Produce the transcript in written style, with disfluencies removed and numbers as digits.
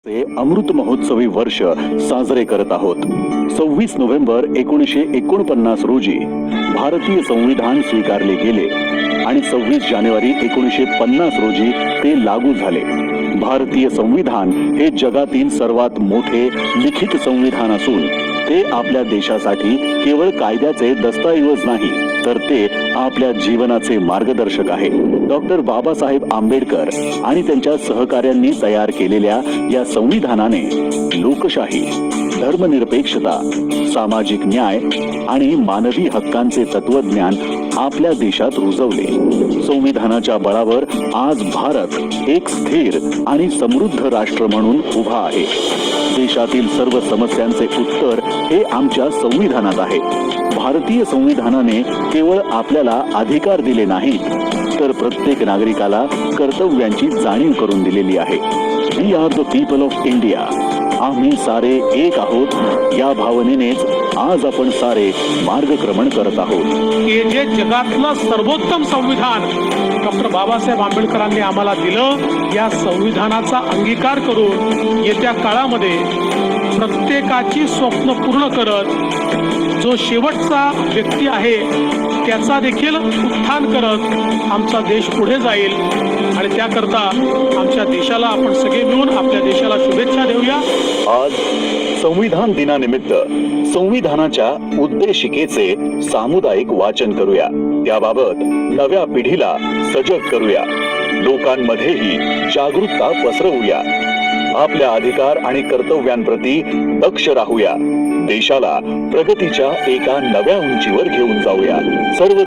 ते अमृत महोत्सवी वर्ष साजरे करत आहोत. 26 नोव्हेंबर 1949 रोजी भारतीय संविधान स्वीकारले गेले आणि 26 जानेवारी 1950 रोजी ते लागू झाले. भारतीय संविधान हे जगातील सर्वात मोठे लिखित संविधान असून ते आपल्या देशासाठी केवळ कायद्याचे दस्तऐवज नाही, तर ते आपल्या जीवनाचे मार्गदर्शक आहे. डॉक्टर बाबासाहेब आंबेडकर आणि त्यांच्या सहकाऱ्यांनी तयार केलेल्या या संविधानाने लोकशाही, धर्मनिरपेक्षता, सामाजिक न्याय आणि मानवी हक्कांचे तत्वज्ञान आपल्या देशात रुजवले. संविधानाच्या बळावर आज भारत एक स्थिर आणि समृद्ध राष्ट्र म्हणून उभा आहे. देशातील सर्व समस्यांचे उत्तर हे आमच्या संविधानात आहे. भारतीय संविधानाने केवळ आपल्याला अधिकार दिले नाहीत, तर प्रत्येक नागरिकाला कर्तव्यांची जाणीव करून दिलेली आहे. We are the people of India. आम्ही सारे एक आहोत या भावनेनेच आज आपण सारे मार्गक्रमण करत आहोत. हे जे जगातलं सर्वोत्तम संविधान डॉक्टर बाबासाहेब आंबेडकरांनी आम्हाला दिलं, या संविधानाचा अंगीकार करून येत्या काळामध्ये प्रत्येकाची स्वप्न पूर्ण करत जो शेवटचा व्यक्ती आहे त्याचा देखील उत्थान करत आमचा देश पुढे जाईल. आणि त्याकरता आमच्या देशाला आपण सगळे मिळून आपल्या देशाला शुभेच्छा देऊया. आज संविधान दिनानिमित्त संविधानाच्या उद्देशिकेचे सामुदायिक वाचन करूया. त्याबाबत नव्या पिढीला सजग करूया. लोकांमध्येही जागरूकता पसरवूया. आपल्या अधिकार आणि कर्तव्यांप्रती दक्ष राहूया. देशाला प्रगतीच्या एका नव्या उंचीवर घेऊन जाऊया. सर्व